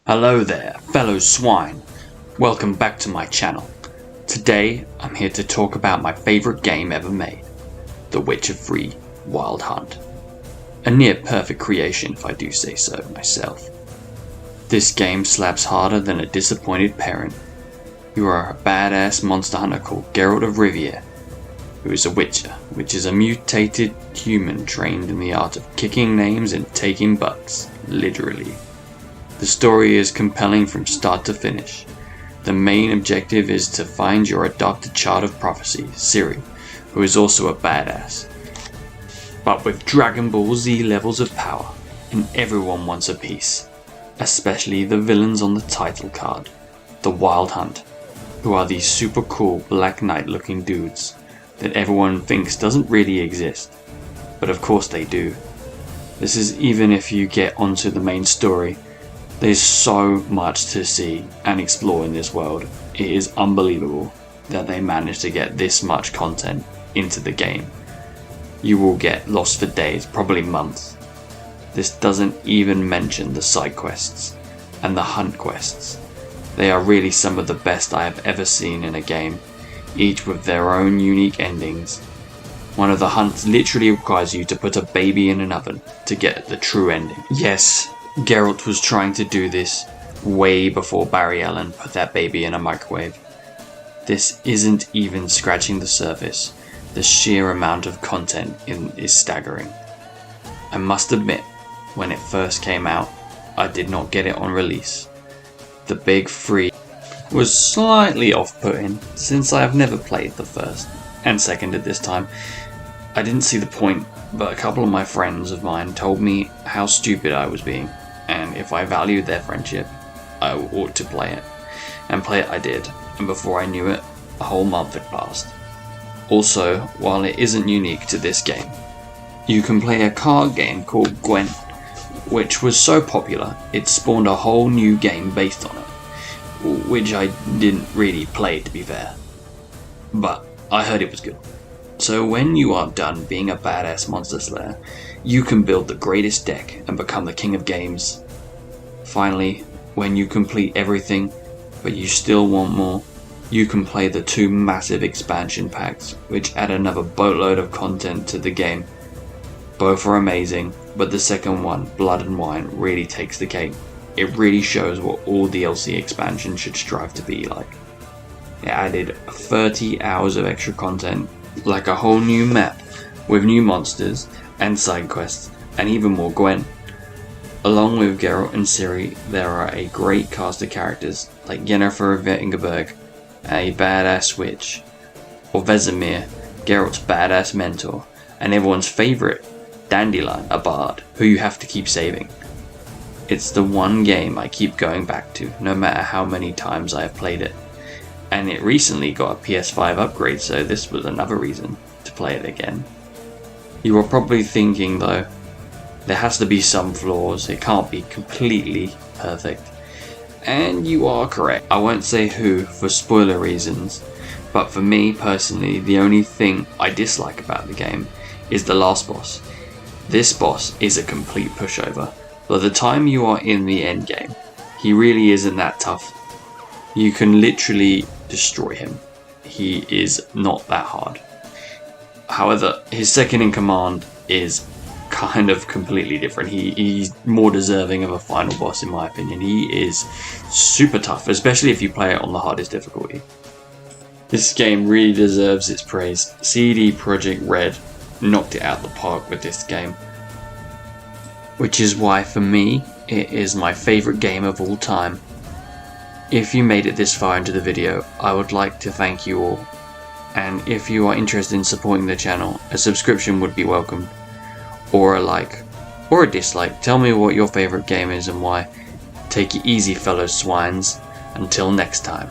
Hello there, fellow swine. Welcome back to my channel. Today, I'm here to talk about my favorite game ever made, The Witcher 3 Wild Hunt. A near perfect creation if I do say so myself. This game slaps harder than a disappointed parent. You are a badass monster hunter called Geralt of Rivia, who is a witcher, which is a mutated human trained in the art of kicking names and taking butts, literally. The story is compelling from start to finish. The main objective is to find your adopted child of prophecy, Ciri, who is also a badass, but with Dragon Ball Z levels of power, and everyone wants a piece, especially the villains on the title card, the Wild Hunt, who are these super cool Black Knight looking dudes that everyone thinks doesn't really exist, but of course they do. This is even if you get onto the main story. There's so much to see and explore in this world. It is unbelievable that they managed to get this much content into the game. You will get lost for days, probably months. This doesn't even mention the side quests and the hunt quests. They are really some of the best I have ever seen in a game, each with their own unique endings. One of the hunts literally requires you to put a baby in an oven to get the true ending. Yes, Geralt was trying to do this way before Barry Allen put that baby in a microwave. This isn't even scratching the surface. The sheer amount of content is staggering. I must admit, when it first came out, I did not get it on release. The big free was slightly off-putting, since I have never played the first and second at this time. I didn't see the point, but a couple of my friends of mine told me how stupid I was being, and if I valued their friendship, I ought to play it. And play it I did, and before I knew it, a whole month had passed. Also, while it isn't unique to this game, you can play a card game called Gwent, which was so popular it spawned a whole new game based on it, which I didn't really play to be fair, but I heard it was good. So when you are done being a badass monster slayer, you can build the greatest deck and become the king of games. Finally, when you complete everything, but you still want more, you can play the two massive expansion packs, which add another boatload of content to the game. Both are amazing, but the second one, Blood and Wine, really takes the cake. It really shows what all DLC expansion should strive to be like. It added 30 hours of extra content, like a whole new map with new monsters and side quests and even more Gwent. Along with Geralt and Ciri, there are a great cast of characters like Yennefer of Vengerberg, a badass witch, or Vesemir, Geralt's badass mentor, and everyone's favourite, Dandelion, a bard, who you have to keep saving. It's the one game I keep going back to, no matter how many times I have played it. And it recently got a PS5 upgrade, so this was another reason to play it again. You are probably thinking though, there has to be some flaws, it can't be completely perfect. And you are correct. I won't say who for spoiler reasons, but for me personally, the only thing I dislike about the game is the last boss. This boss is a complete pushover. By the time you are in the end game, he really isn't that tough. You can literally destroy him. He is not that hard. However, his second in command is kind of completely different. He's more deserving of a final boss in my opinion. He is super tough, especially if you play it on the hardest difficulty. This game really deserves its praise. CD Projekt Red knocked it out the park with this game. Which is why for me, it is my favourite game of all time. If you made it this far into the video, I would like to thank you all. And if you are interested in supporting the channel, a subscription would be welcomed. Or a like. Or a dislike. Tell me what your favourite game is and why. Take it easy, fellow swines. Until next time.